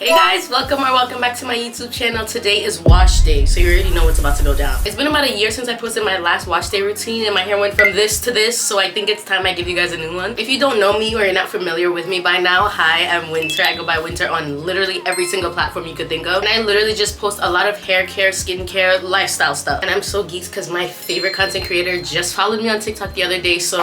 Hey guys, welcome back to my YouTube channel. Today is wash day, so you already know what's about to go down. It's been about a year since I posted my last wash day routine and my hair went from this to this, so I think it's time I give you guys a new one. If you don't know me or you're not familiar with me by now, hi, I'm Winter. I go by Winter on literally every single platform you could think of, and I literally just post a lot of hair care, skincare, lifestyle stuff. And I'm so geeked because my favorite content creator just followed me on TikTok the other day, so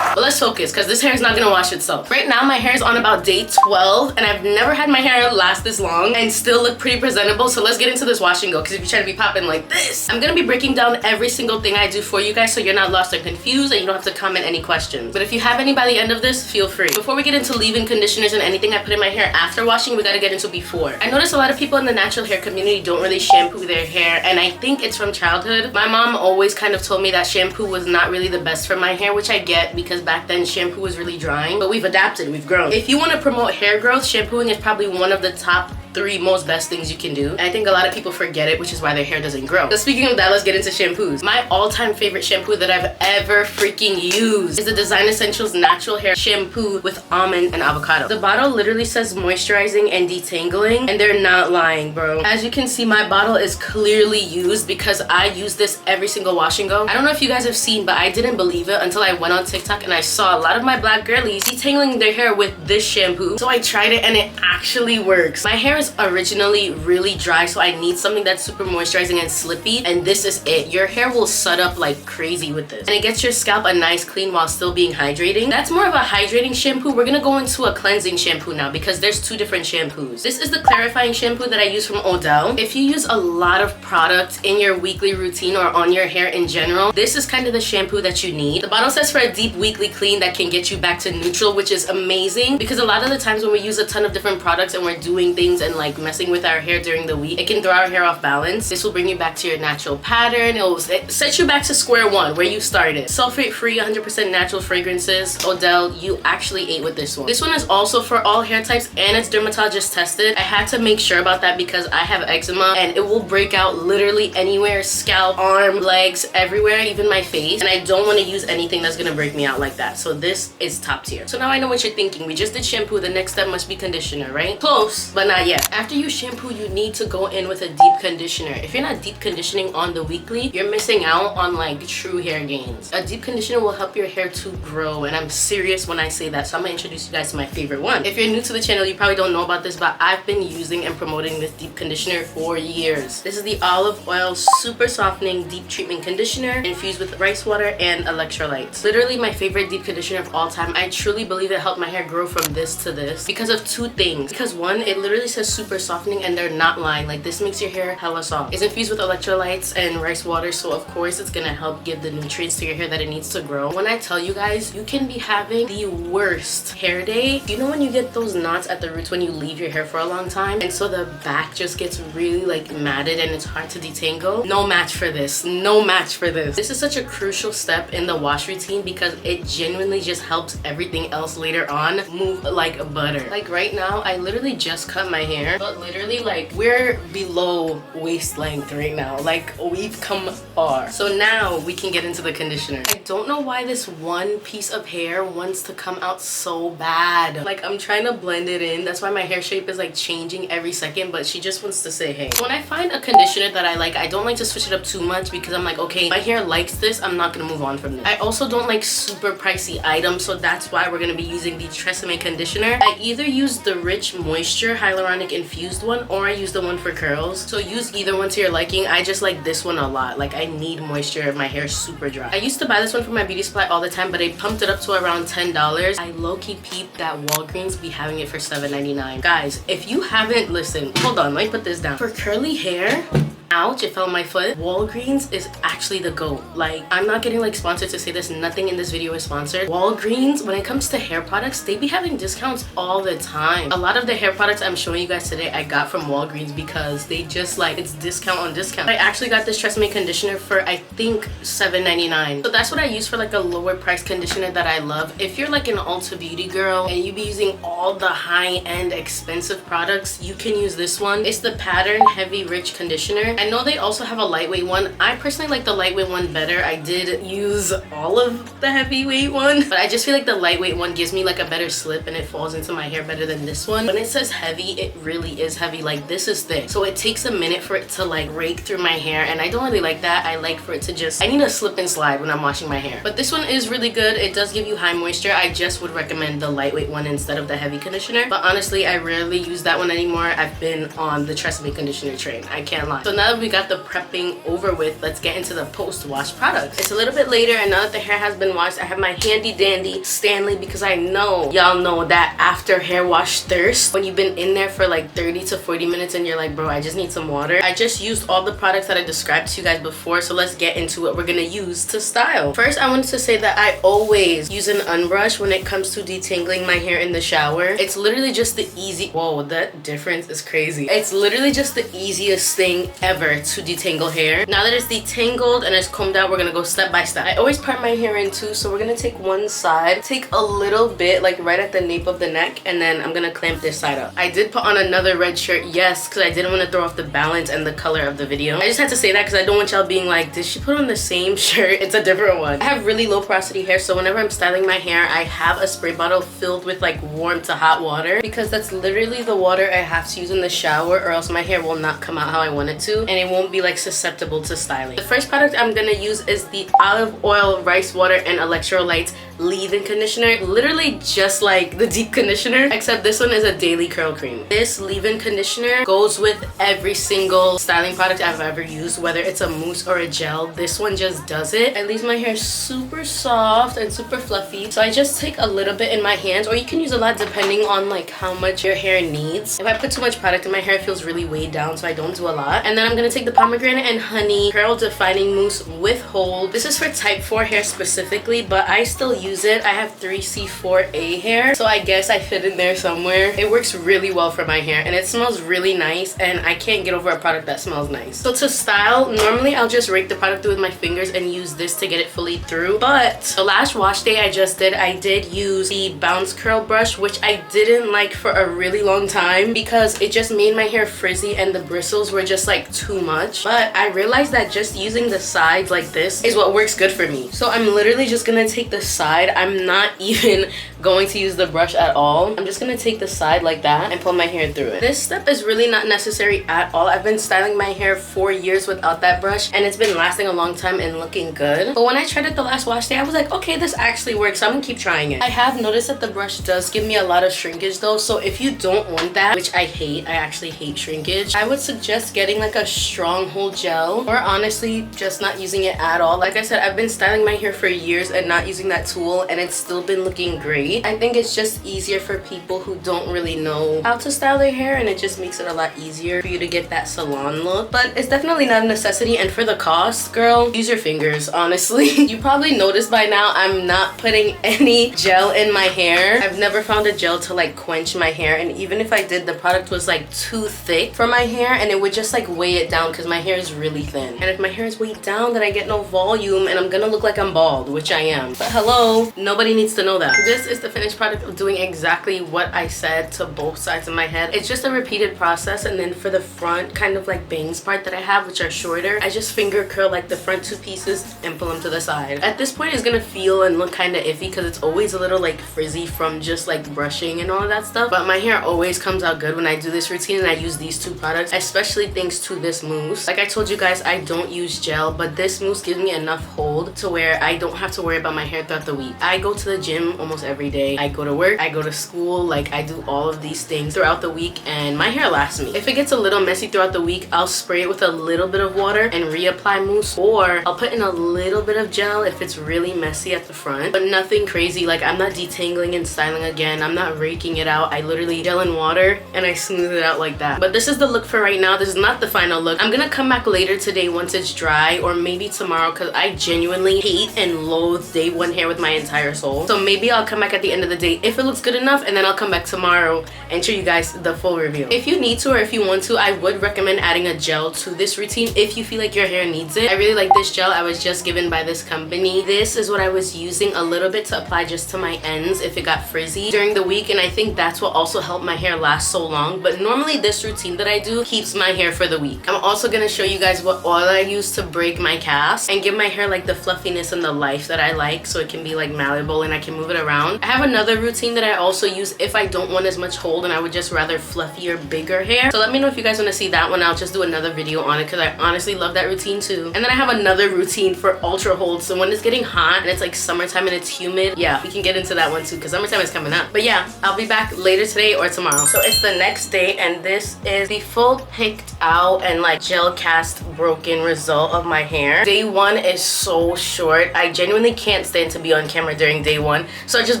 but let's focus because this hair is not gonna wash itself. Right now my hair is on about day 12 and I've never had my hair last this long and still look pretty presentable, so let's get into this wash and go, because if you try to be popping like this, I'm gonna be breaking down every single thing I do for you guys so you're not lost or confused and you don't have to comment any questions. But if you have any by the end of this, feel free. Before we get into leave-in conditioners and anything I put in my hair after washing, we gotta get into before. I notice a lot of people in the natural hair community don't really shampoo their hair, and I think it's from childhood. My mom always kind of told me that shampoo was not really the best for my hair, which I get because back then shampoo was really drying, but we've adapted, we've grown. If you want to promote hair growth, shampooing is probably one of the top 3 most best things you can do. And I think a lot of people forget it, which is why their hair doesn't grow. So speaking of that, let's get into shampoos. My all-time favorite shampoo that I've ever freaking used is the Design Essentials Natural Hair Shampoo with Almond and Avocado. The bottle literally says moisturizing and detangling, and they're not lying, bro. As you can see, my bottle is clearly used because I use this every single wash and go. I don't know if you guys have seen, but I didn't believe it until I went on TikTok and I saw a lot of my black girlies detangling their hair with this shampoo. So I tried it and it actually works. My hair is originally really dry, so I need something that's super moisturizing and slippy, and this is it. Your hair will sud up like crazy with this, and it gets your scalp a nice clean while still being hydrating. That's more of a hydrating shampoo. We're gonna go into a cleansing shampoo now because there's 2 different shampoos. This is the clarifying shampoo that I use from Odele. If you use a lot of product in your weekly routine or on your hair in general, this is kind of the shampoo that you need. The bottle says for a deep weekly clean that can get you back to neutral, which is amazing because a lot of the times when we use a ton of different products and we're doing things and like messing with our hair during the week, it can throw our hair off balance. This will bring you back to your natural pattern. It set you back to square one where you started. Sulfate free, 100% natural fragrances. Odele, you actually ate with this one. This one is also for all hair types and it's dermatologist tested. I had to make sure about that because I have eczema and it will break out literally anywhere, scalp, arm, legs, everywhere, even my face, and I don't want to use anything that's gonna break me out like that. So this is top tier. So now I know what you're thinking. We just did shampoo, the next step must be conditioner, right? Close, but not yet. After you shampoo, you need to go in with a deep conditioner. If you're not deep conditioning on the weekly, you're missing out on like true hair gains. A deep conditioner will help your hair to grow, and I'm serious when I say that, so I'm gonna introduce you guys to my favorite one. If you're new to the channel, you probably don't know about this, but I've been using and promoting this deep conditioner for years. This is the olive oil super softening deep treatment conditioner infused with rice water and electrolytes. Literally my favorite deep conditioner of all time. I truly believe it helped my hair grow from this to this because of 2 things. Because one, it literally says super softening and they're not lying. Like, this makes your hair hella soft. It's infused with electrolytes and rice water, so of course it's gonna help give the nutrients to your hair that it needs to grow. When I tell you guys, you can be having the worst hair day. You know when you get those knots at the roots when you leave your hair for a long time, and so the back just gets really like matted and it's hard to detangle? No match for this. No match for this. This is such a crucial step in the wash routine because it genuinely just helps everything else later on move like butter. Like right now, I literally just cut my hair, but literally like we're below waist length right now. Like we've come far. So now we can get into the conditioner. I don't know why this one piece of hair wants to come out so bad. Like I'm trying to blend it in. That's why my hair shape is like changing every second, but she just wants to say hey. When I find a conditioner that I like, I don't like to switch it up too much because I'm like, okay, my hair likes this, I'm not gonna move on from this. I also don't like super pricey items, so that's why we're gonna be using the TRESemme conditioner. I either use the Rich Moisture hyaluronic infused one or I use the one for curls. So use either one to your liking. I just like this one a lot. Like I need moisture. My hair is super dry. I used to buy this one from my beauty supply all the time, but they pumped it up to around $10. I low-key peeped that Walgreens be having it for $7.99. Guys, if you haven't, listen, hold on, let me put this down. For curly hair, ouch, it fell on my foot. Walgreens is actually the GOAT. Like, I'm not getting like sponsored to say this. Nothing in this video is sponsored. Walgreens, when it comes to hair products, they be having discounts all the time. A lot of the hair products I'm showing you guys today, I got from Walgreens because they just like, it's discount on discount. I actually got this TRESemme conditioner for I think $7.99. So that's what I use for like a lower price conditioner that I love. If you're like an Ulta Beauty girl and you be using all the high-end expensive products, you can use this one. It's the Pattern Heavy Rich Conditioner. I know they also have a lightweight one. I personally like the lightweight one better. I did use all of the heavyweight one, but I just feel like the lightweight one gives me like a better slip and it falls into my hair better than this one. When it says heavy, it really is heavy. Like this is thick, so it takes a minute for it to like rake through my hair, and I don't really like that. I like for it to just, I need a slip and slide when I'm washing my hair. But this one is really good. It does give you high moisture. I just would recommend the lightweight one instead of the heavy conditioner, but honestly I rarely use that one anymore. I've been on the TRESemme conditioner train, I can't lie. So now that we got the prepping over with, let's get into the post-wash products. It's a little bit later, and now that the hair has been washed, I have my handy dandy Stanley, because I know y'all know that after hair wash thirst, when you've been in there for like 30 to 40 minutes and you're like, bro, I just need some water. I just used all the products that I described to you guys before, so let's get into what we're gonna use to style. First, I wanted to say that I always use an unbrush when it comes to detangling my hair in the shower. It's literally just the easy, whoa, that difference is crazy. It's literally just the easiest thing ever to detangle hair. Now that it's detangled and it's combed out, we're gonna go step by step. I always part my hair in two, so we're gonna take one side, take a little bit like right at the nape of the neck, and then I'm gonna clamp this side up. I did put on another red shirt, yes, because I didn't want to throw off the balance and the color of the video. I just had to say that because I don't want y'all being like, did she put on the same shirt? It's a different one. I have really low porosity hair, so whenever I'm styling my hair, I have a spray bottle filled with like warm to hot water, because that's literally the water I have to use in the shower, or else my hair will not come out how I want it to, and it won't be like susceptible to styling. The first product I'm gonna use is the olive oil, rice water, and electrolytes leave-in conditioner. Literally just like the deep conditioner, except this one is a daily curl cream. This leave-in conditioner goes with every single styling product I've ever used, whether it's a mousse or a gel. This one just does it. It leaves my hair super soft and super fluffy, so I just take a little bit in my hands, or you can use a lot depending on like how much your hair needs. If I put too much product in my hair, it feels really weighed down, so I don't do a lot. And then I'm gonna take the pomegranate and honey curl defining mousse with hold. This is for type 4 hair specifically, but I still use it. I have 3C4A hair, so I guess I fit in there somewhere. It works really well for my hair, and it smells really nice, and I can't get over a product that smells nice. So to style, normally I'll just rake the product through with my fingers and use this to get it fully through, but the last wash day I did use the bounce curl brush, which I didn't like for a really long time because it just made my hair frizzy and the bristles were just like too much. But I realized that just using the sides like this is what works good for me. So I'm literally just gonna take the side. I'm not even going to use the brush at all. I'm just gonna take the side like that and pull my hair through it. This step is really not necessary at all. I've been styling my hair for years without that brush, and it's been lasting a long time and looking good. But when I tried it the last wash day, I was like, okay, this actually works, so I'm gonna keep trying it. I have noticed that the brush does give me a lot of shrinkage though, so if you don't want that, which I hate, I actually hate shrinkage, I would suggest getting like a stronghold gel, or honestly just not using it at all. Like I said, I've been styling my hair for years and not using that tool, and it's still been looking great. I think it's just easier for people who don't really know how to style their hair, and it just makes it a lot easier for you to get that salon look. But it's definitely not a necessity, and for the cost, girl, use your fingers, honestly. You probably noticed by now I'm not putting any gel in my hair. I've never found a gel to like quench my hair, and even if I did, the product was like too thick for my hair, and it would just like weigh it down because my hair is really thin. And if my hair is weighed down, then I get no volume and I'm gonna look like I'm bald, which I am. But hello, nobody needs to know that. This is the finished product of doing exactly what I said to both sides of my head. It's just a repeated process, and then for the front kind of like bangs part that I have, which are shorter, I just finger curl like the front two pieces and pull them to the side. At this point, it's gonna feel and look kind of iffy because it's always a little like frizzy from just like brushing and all of that stuff, but my hair always comes out good when I do this routine and I use these two products, especially thanks to this mousse. Like I told you guys, I don't use gel, but this mousse gives me enough hold to where I don't have to worry about my hair throughout the week. I go to the gym almost every day. I go to work, I go to school, like I do all of these things throughout the week, and my hair lasts me. If it gets a little messy throughout the week, I'll spray it with a little bit of water and reapply mousse, or I'll put in a little bit of gel if it's really messy at the front, but nothing crazy. Like I'm not detangling and styling again. I'm not raking it out. I literally gel in water and I smooth it out like that. But this is the look for right now. This is not the final look. I'm gonna come back later today once it's dry, or maybe tomorrow, because I genuinely hate and loathe day one hair with my entire soul. So maybe I'll come back at at the end of the day if it looks good enough, and then I'll come back tomorrow and show you guys the full review. If you need to or if you want to, I would recommend adding a gel to this routine if you feel like your hair needs it. I really like this gel. I was just given by this company. This is what I was using a little bit to apply just to my ends if it got frizzy during the week, and I think that's what also helped my hair last so long. But normally this routine that I do keeps my hair for the week. I'm also gonna show you guys what oil I use to break my cast and give my hair like the fluffiness and the life that I like, so it can be like malleable and I can move it around. I have another routine that I also use if I don't want as much hold and I would just rather fluffier, bigger hair. So let me know if you guys want to see that one. I'll just do another video on it because I honestly love that routine too. And then I have another routine for ultra hold, so when it's getting hot and it's like summertime and it's humid, yeah, we can get into that one too because summertime is coming up. But yeah, I'll be back later today or tomorrow. So it's the next day, and this is the full picked out and like gel cast broken result of my hair. Day one is so short. I genuinely can't stand to be on camera during day one, so I just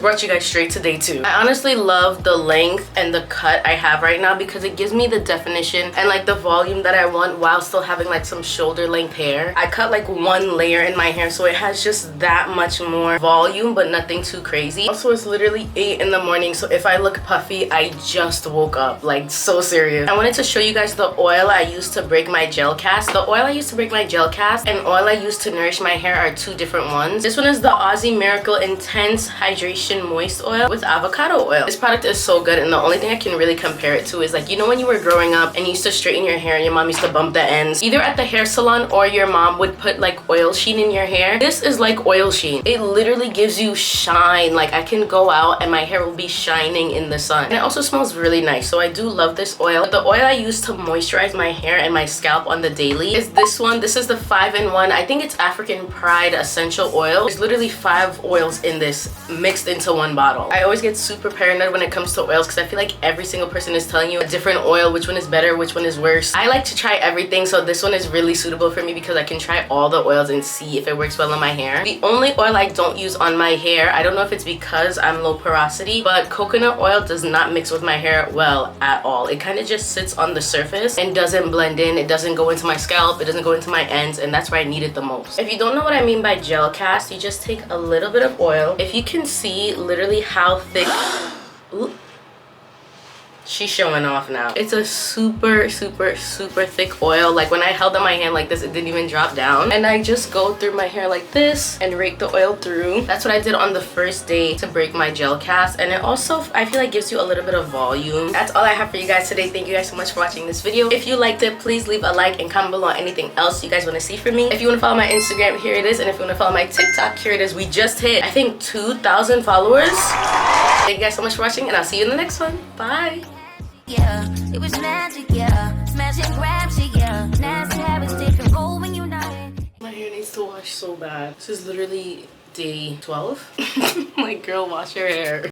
brought you guys straight to day two. I honestly love the length and the cut I have right now because it gives me the definition and like the volume that I want while still having like some shoulder length hair. I cut like one layer in my hair, so it has just that much more volume but nothing too crazy. Also, it's literally 8 in the morning, so if I look puffy, I just woke up, like so serious. I wanted to show you guys the oil I used to break my gel cast. The oil I used to break my gel cast and oil I used to nourish my hair are two different ones. This one is the Aussie Miracle Intense Hydration Moist Oil with avocado oil. This product is so good, and the only thing I can really compare it to is like, you know when you were growing up and you used to straighten your hair and your mom used to bump the ends either at the hair salon or your mom would put like oil sheen in your hair? This is like oil sheen. It literally gives you shine. Like I can go out and my hair will be shining in the sun, and it also smells really nice, so I do love this oil. The oil I use to moisturize my hair and my scalp on the daily is this one. This is the 5-in-1. I think it's African Pride essential oil. There's literally 5 oils in this mixed into one bottle. I always get super paranoid when it comes to oils because I feel like every single person is telling you a different oil, which one is better, which one is worse. I like to try everything, so this one is really suitable for me because I can try all the oils and see if it works well on my hair. The only oil I don't use on my hair, I don't know if it's because I'm low porosity, but coconut oil does not mix with my hair well at all. It kind of just sits on the surface and doesn't blend in. It doesn't go into my scalp, it doesn't go into my ends, and that's where I need it the most. If you don't know what I mean by gel cast, you just take a little bit of oil. If you can see literally how thick ooh, she's showing off now. It's a super thick oil. Like when I held in my hand like this, it didn't even drop down, and I just go through my hair like this and rake the oil through. That's what I did on the first day to break my gel cast, and it also I feel like gives you a little bit of volume. That's all I have for you guys today. Thank you guys so much for watching this video. If you liked it, please leave a like and comment below on anything else you guys want to see from me. If you want to follow my Instagram, here it is, and if you want to follow my TikTok, here it is. We just hit I think 2,000 followers. Thank you guys so much for watching, and I'll see you in the next one. Bye. Yeah, it was magic, yeah. Smash and grab shit, yeah. Nasty habits take a roll when you're not in. My hair needs to wash so bad. This is literally day 12. Like, girl, wash your hair.